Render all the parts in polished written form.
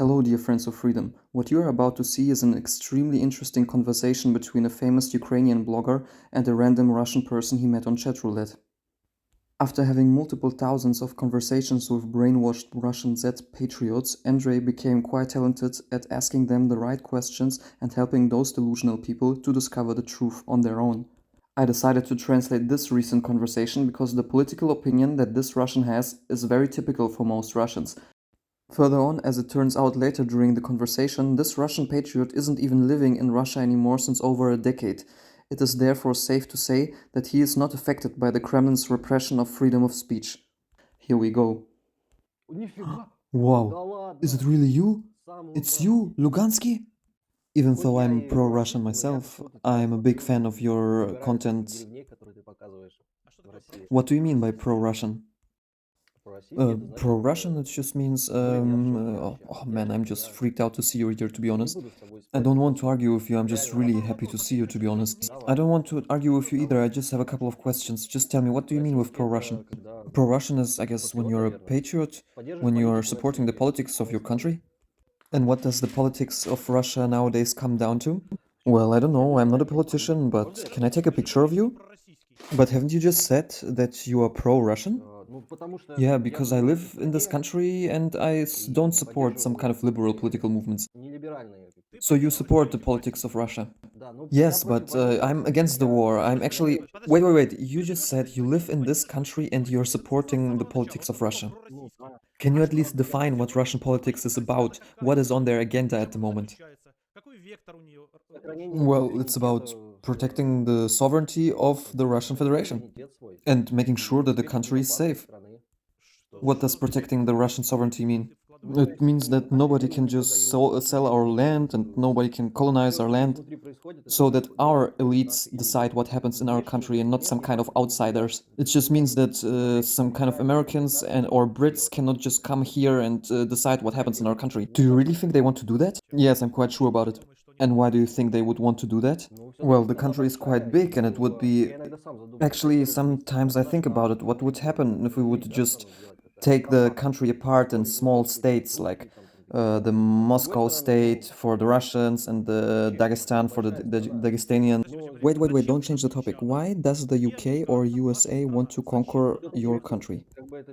Hello, dear friends of freedom. What you are about to see is an extremely interesting conversation between a famous Ukrainian blogger and a random Russian person he met on chat roulette. After having multiple thousands of conversations with brainwashed Russian Z-patriots, Andrei became quite talented at asking them the right questions and helping those delusional people to discover the truth on their own. I decided to translate this recent conversation because the political opinion that this Russian has is very typical for most Russians. Further on, as it turns out later during the conversation, this Russian patriot isn't even living in Russia anymore since over a decade. It is therefore safe to say that he is not affected by the Kremlin's repression of freedom of speech. Here we go. Wow, is it really you? It's you, Lugansky? Even though I'm pro-Russian myself, I'm a big fan of your content. What do you mean by pro-Russian? Pro-Russian, it just means, oh man, I'm just freaked out to see you here, to be honest. I don't want to argue with you, I'm just really happy to see you, to be honest. I don't want to argue with you either, I just have a couple of questions. Just tell me, what do you mean with pro-Russian? Pro-Russian is, I guess, when you're a patriot, when you're supporting the politics of your country? And what does the politics of Russia nowadays come down to? Well, I don't know, I'm not a politician, but can I take a picture of you? But haven't you just said that you are pro-Russian? Yeah, because I live in this country and don't support some kind of liberal political movements. So you support the politics of Russia? Yes, but I'm against the war. I'm actually... Wait. You just said you live in this country and you're supporting the politics of Russia. Can you at least define what Russian politics is about? What is on their agenda at the moment? Well, it's about protecting the sovereignty of the Russian Federation and making sure that the country is safe. What does protecting the Russian sovereignty mean? It means that nobody can just sell our land and nobody can colonize our land, so that our elites decide what happens in our country and not some kind of outsiders. It just means that some kind of Americans and or Brits cannot just come here and decide what happens in our country. Do you really think they want to do that? Yes, I'm quite sure about it. And why do you think they would want to do that? Well, the country is quite big and it would be... Actually, sometimes I think about it. What would happen if we would just take the country apart in small states, like the Moscow state for the Russians and the Dagestan for the Dagestanians? Wait, don't change the topic. Why does the UK or USA want to conquer your country?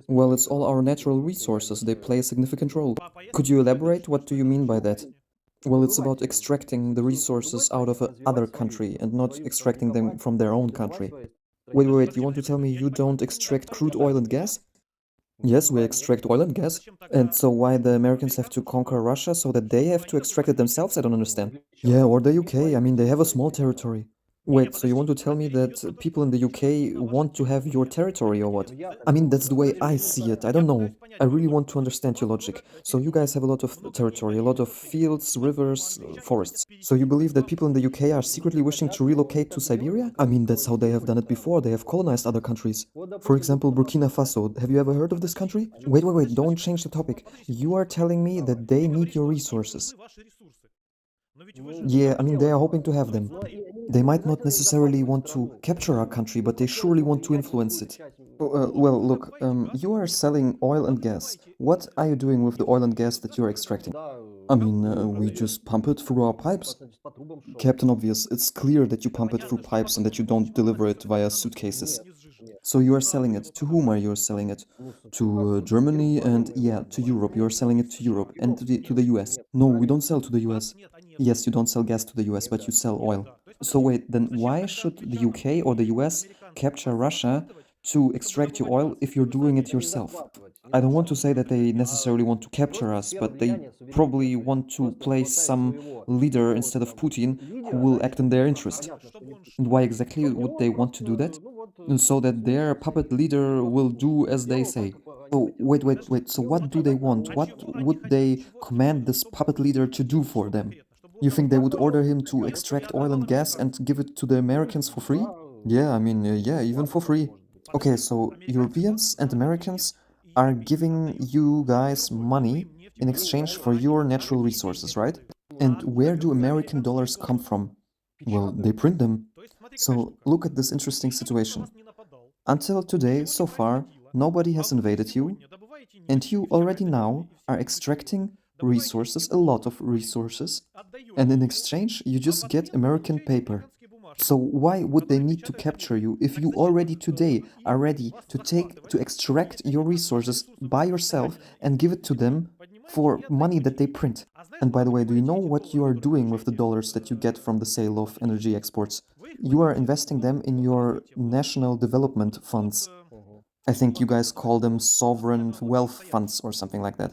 Well, it's all our natural resources. They play a significant role. Could you elaborate? What do you mean by that? Well, it's about extracting the resources out of another country and not extracting them from their own country. Wait, you want to tell me you don't extract crude oil and gas? Yes, we extract oil and gas. And so why the Americans have to conquer Russia so that they have to extract it themselves? I don't understand. Yeah, or the UK. I mean, they have a small territory. Wait, so you want to tell me that people in the UK want to have your territory or what? I mean, that's the way I see it. I don't know. I really want to understand your logic. So you guys have a lot of territory, a lot of fields, rivers, forests. So you believe that people in the UK are secretly wishing to relocate to Siberia? I mean, that's how they have done it before. They have colonized other countries. For example, Burkina Faso. Have you ever heard of this country? Wait, don't change the topic. You are telling me that they need your resources. Yeah, I mean, they are hoping to have them. They might not necessarily want to capture our country, but they surely want to influence it. Well, look, you are selling oil and gas. What are you doing with the oil and gas that you're extracting? I mean, we just pump it through our pipes. Captain Obvious, it's clear that you pump it through pipes and that you don't deliver it via suitcases. So you are selling it. To whom are you selling it? To Germany and, yeah, to Europe. You are selling it to Europe and to the US. No, we don't sell to the US. Yes, you don't sell gas to the US, but you sell oil. So wait, then why should the UK or the US capture Russia to extract your oil if you're doing it yourself? I don't want to say that they necessarily want to capture us, but they probably want to place some leader instead of Putin who will act in their interest. And why exactly would they want to do that? So that their puppet leader will do as they say. Oh, wait. So what do they want? What would they command this puppet leader to do for them? You think they would order him to extract oil and gas and give it to the Americans for free? Yeah, I mean, yeah, even for free. Okay, so Europeans and Americans are giving you guys money in exchange for your natural resources, right? And where do American dollars come from? Well, they print them. So look at this interesting situation. Until today, so far, nobody has invaded you, and you already now are extracting resources, a lot of resources, and in exchange, you just get American paper. So why would they need to capture you if you already today are ready to extract your resources by yourself and give it to them for money that they print? And by the way, do you know what you are doing with the dollars that you get from the sale of energy exports? You are investing them in your national development funds. I think you guys call them sovereign wealth funds or something like that.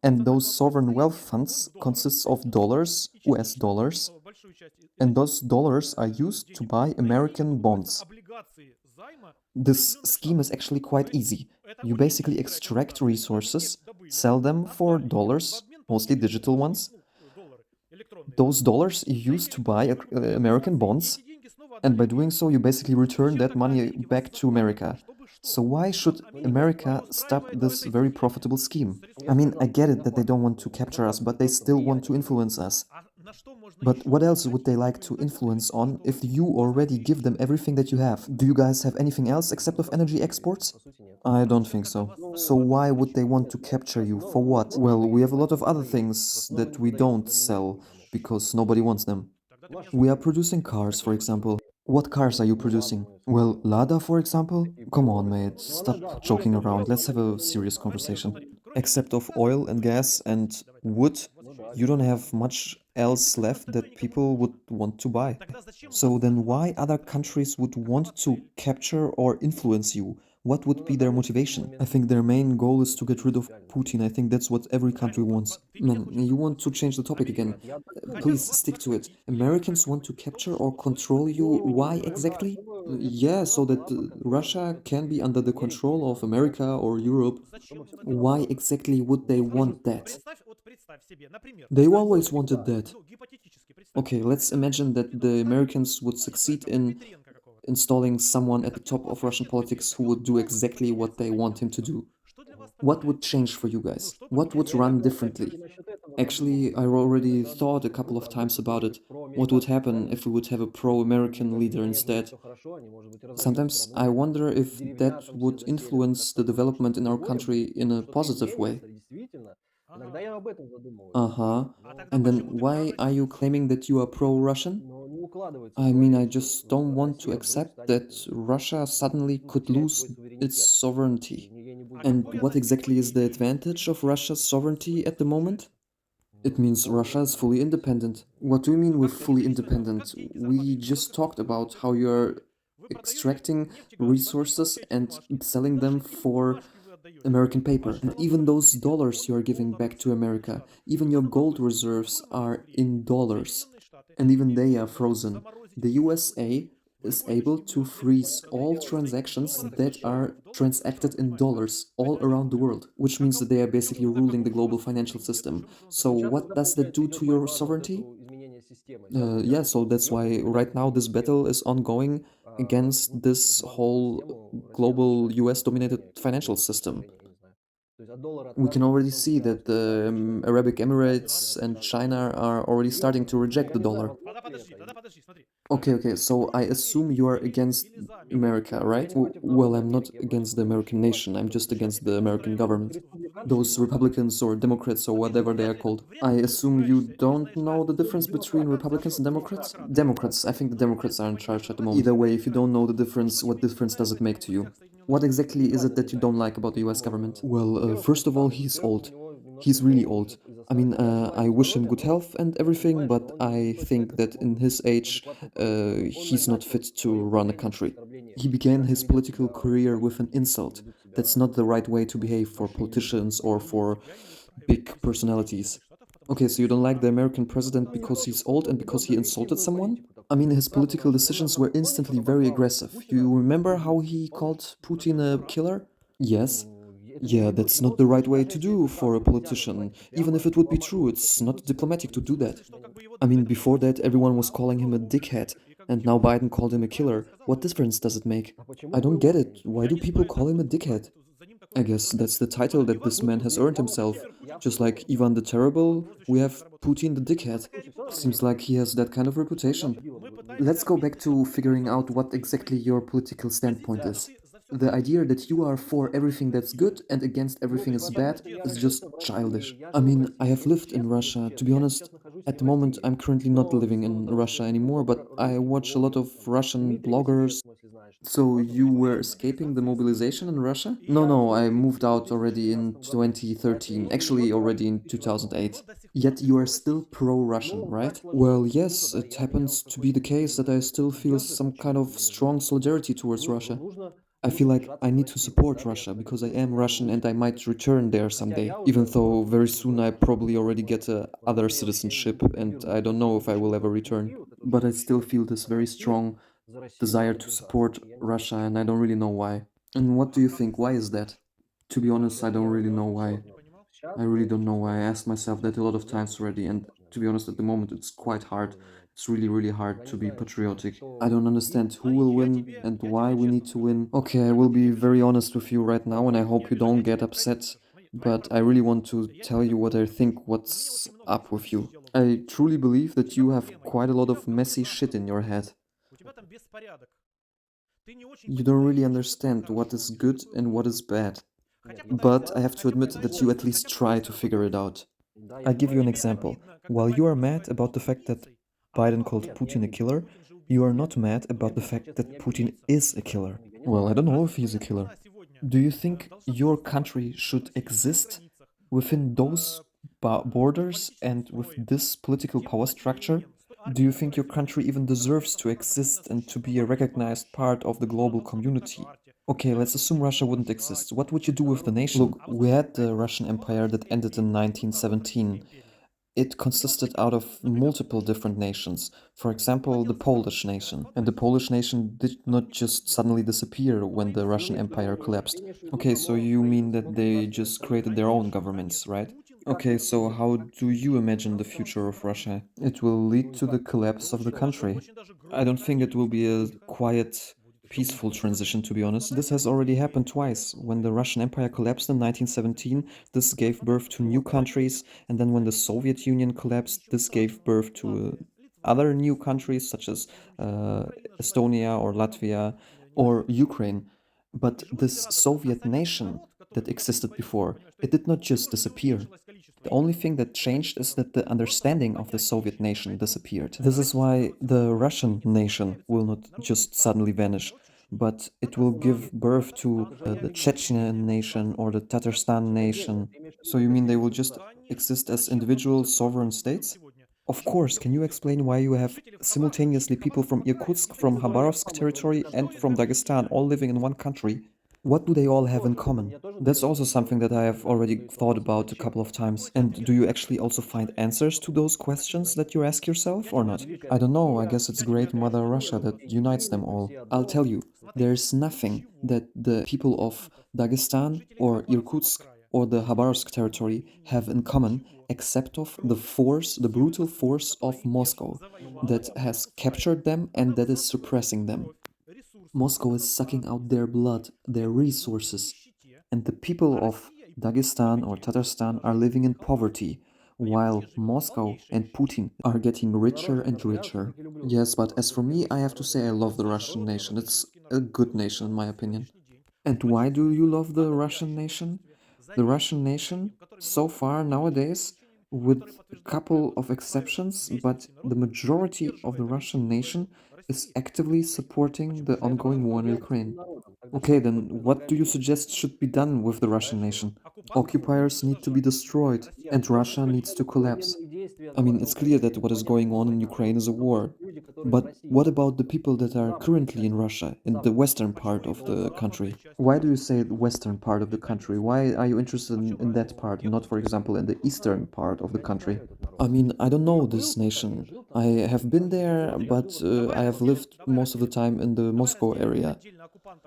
And those sovereign wealth funds consists of dollars, US dollars, and those dollars are used to buy American bonds. This scheme is actually quite easy. You basically extract resources, sell them for dollars, mostly digital ones. Those dollars you use to buy American bonds, and by doing so, you basically return that money back to America. So why should America stop this very profitable scheme? I mean, I get it that they don't want to capture us, but they still want to influence us. But what else would they like to influence on if you already give them everything that you have? Do you guys have anything else except of energy exports? I don't think so. So why would they want to capture you? For what? Well, we have a lot of other things that we don't sell because nobody wants them. We are producing cars, for example. What cars are you producing? Well, Lada, for example? Come on, mate, stop joking around. Let's have a serious conversation. Except of oil and gas and wood, you don't have much else left that people would want to buy. So then why other countries would want to capture or influence you? What would be their motivation? I think their main goal is to get rid of Putin. I think that's what every country wants. Man, you want to change the topic again. Please stick to it. Americans want to capture or control you. Why exactly? Yeah, so that Russia can be under the control of America or Europe. Why exactly would they want that? They always wanted that. Okay, let's imagine that the Americans would succeed in installing someone at the top of Russian politics who would do exactly what they want him to do. What would change for you guys? What would run differently? Actually, I already thought a couple of times about it. What would happen if we would have a pro-American leader instead? Sometimes I wonder if that would influence the development in our country in a positive way. Uh-huh. And then why are you claiming that you are pro-Russian? I mean, I just don't want to accept that Russia suddenly could lose its sovereignty. And what exactly is the advantage of Russia's sovereignty at the moment? It means Russia is fully independent. What do you mean with fully independent? We just talked about how you're extracting resources and selling them for American paper. And even those dollars you are giving back to America, even your gold reserves are in dollars. And even they are frozen. The USA is able to freeze all transactions that are transacted in dollars all around the world, which means that they are basically ruling the global financial system. So what does that do to your sovereignty? Yeah, so that's why right now this battle is ongoing against this whole global US dominated financial system. We can already see that the Arabic Emirates and China are already starting to reject the dollar. Okay, so I assume you are against America, right? Well, I'm not against the American nation, I'm just against the American government. Those Republicans or Democrats or whatever they are called. I assume you don't know the difference between Republicans and Democrats? Democrats, I think the Democrats are in charge at the moment. Either way, if you don't know the difference, what difference does it make to you? What exactly is it that you don't like about the US government? Well, first of all, he's old. He's really old. I mean, I wish him good health and everything, but I think that in his age, he's not fit to run a country. He began his political career with an insult. That's not the right way to behave for politicians or for big personalities. Okay, so you don't like the American president because he's old and because he insulted someone? I mean, his political decisions were instantly very aggressive. You remember how he called Putin a killer? Yes. Yeah, that's not the right way to do for a politician. Even if it would be true, it's not diplomatic to do that. I mean, before that, everyone was calling him a dickhead, and now Biden called him a killer. What difference does it make? I don't get it. Why do people call him a dickhead? I guess that's the title that this man has earned himself. Just like Ivan the Terrible, we have Putin the Dickhead. Seems like he has that kind of reputation. Let's go back to figuring out what exactly your political standpoint is. The idea that you are for everything that's good and against everything is bad is just childish. I mean, I have lived in Russia. To be honest, at the moment, I'm currently not living in Russia anymore, but I watch a lot of Russian bloggers. So you were escaping the mobilization in Russia? No, no, I moved out already in 2013, actually already in 2008. Yet you are still pro-Russian, right? Well, yes, it happens to be the case that I still feel some kind of strong solidarity towards Russia. I feel like I need to support Russia because I am Russian and I might return there someday, even though very soon I probably already get a other citizenship and I don't know if I will ever return. But I still feel this very strong desire to support Russia and I don't really know why. And what do you think? Why is that? To be honest, I don't really know why. I really don't know why. I asked myself that a lot of times already, and to be honest, at the moment it's quite hard. It's really, really hard to be patriotic. I don't understand who will win and why we need to win. Okay, I will be very honest with you right now, and I hope you don't get upset, but I really want to tell you what I think, what's up with you. I truly believe that you have quite a lot of messy shit in your head. You don't really understand what is good and what is bad. But I have to admit that you at least try to figure it out. I give you an example. While you are mad about the fact that Biden called Putin a killer, you are not mad about the fact that Putin is a killer. Well, I don't know if he's a killer. Do you think your country should exist within those borders and with this political power structure? Do you think your country even deserves to exist and to be a recognized part of the global community? Okay, let's assume Russia wouldn't exist. What would you do with the nation? Look, we had the Russian Empire that ended in 1917. It consisted out of multiple different nations. For example, the Polish nation. And the Polish nation did not just suddenly disappear when the Russian Empire collapsed. Okay, so you mean that they just created their own governments, right? Okay, so how do you imagine the future of Russia? It will lead to the collapse of the country. I don't think it will be a quiet, peaceful transition, to be honest. This has already happened twice. When the Russian Empire collapsed in 1917, this gave birth to new countries, and then when the Soviet Union collapsed, this gave birth to other new countries such as uh, Estonia or Latvia or Ukraine. But this Soviet nation that existed before, it did not just disappear. The only thing that changed is that the understanding of the Soviet nation disappeared. This is why the Russian nation will not just suddenly vanish, but it will give birth to the Chechen nation or the Tatarstan nation. So you mean they will just exist as individual sovereign states? Of course, can you explain why you have simultaneously people from Irkutsk, from Khabarovsk territory, and from Dagestan all living in one country? What do they all have in common? That's also something that I have already thought about a couple of times. And do you actually also find answers to those questions that you ask yourself or not? I don't know, I guess it's Great Mother Russia that unites them all. I'll tell you, there's nothing that the people of Dagestan or Irkutsk or the Khabarovsk territory have in common except of the force, the brutal force of Moscow that has captured them and that is suppressing them. Moscow is sucking out their blood, their resources, and the people of Dagestan or Tatarstan are living in poverty, while Moscow and Putin are getting richer and richer. Yes, but as for me, I have to say I love the Russian nation. It's a good nation, in my opinion. And why do you love the Russian nation? The Russian nation, so far nowadays, with a couple of exceptions, but the majority of the Russian nation is actively supporting the ongoing war in Ukraine. Okay, then what do you suggest should be done with the Russian nation? Occupiers need to be destroyed, and Russia needs to collapse. I mean, it's clear that what is going on in Ukraine is a war. But what about the people that are currently in Russia, in the western part of the country? Why do you say the western part of the country? Why are you interested in that part, and not, for example, in the eastern part of the country? I mean, I don't know this nation. I have been there, but I have lived most of the time in the Moscow area.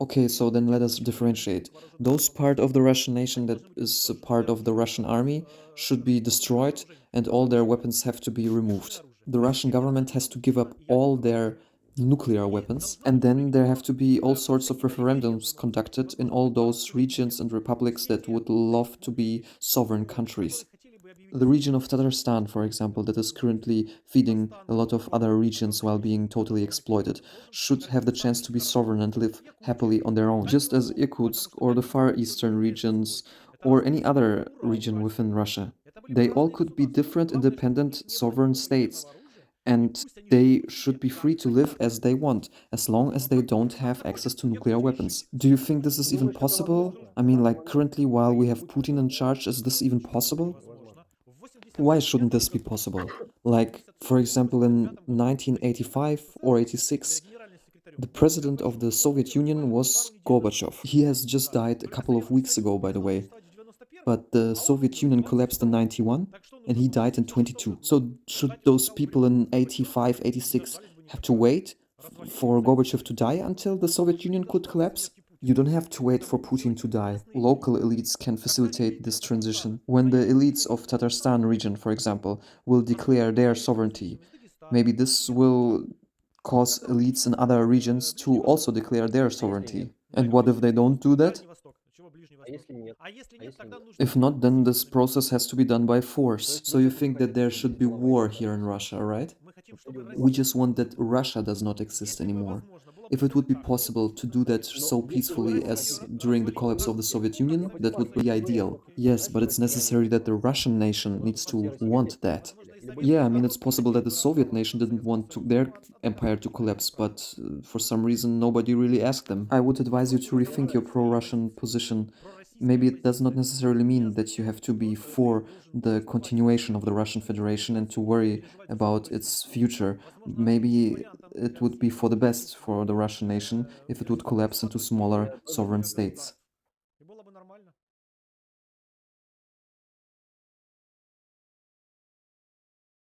Okay, so then let us differentiate. Those part of the Russian nation that is a part of the Russian army should be destroyed and all their weapons have to be removed. The Russian government has to give up all their nuclear weapons, and then there have to be all sorts of referendums conducted in all those regions and republics that would love to be sovereign countries. The region of Tatarstan, for example, that is currently feeding a lot of other regions while being totally exploited, should have the chance to be sovereign and live happily on their own, just as Irkutsk or the Far Eastern regions or any other region within Russia. They all could be different, independent, sovereign states, and they should be free to live as they want, as long as they don't have access to nuclear weapons. Do you think this is even possible? I mean, like currently, while we have Putin in charge, is this even possible? Why shouldn't this be possible? Like, for example, in 1985 or 86, the president of the Soviet Union was Gorbachev. He has just died a couple of weeks ago, by the way. But the Soviet Union collapsed in 91 and he died in 22. So should those people in 85, 86 have to wait for Gorbachev to die until the Soviet Union could collapse? You don't have to wait for Putin to die. Local elites can facilitate this transition. When the elites of Tatarstan region, for example, will declare their sovereignty, maybe this will cause elites in other regions to also declare their sovereignty. And what if they don't do that? If not, then this process has to be done by force. So you think that there should be war here in Russia, right? We just want that Russia does not exist anymore. If it would be possible to do that so peacefully as during the collapse of the Soviet Union, that would be ideal. Yes, but it's necessary that the Russian nation needs to want that. Yeah, I mean, it's possible that the Soviet nation didn't want their empire to collapse, but for some reason nobody really asked them. I would advise you to rethink your pro-Russian position. Maybe it does not necessarily mean that you have to be for the continuation of the Russian Federation and to worry about its future. Maybe it would be for the best for the Russian nation if it would collapse into smaller sovereign states.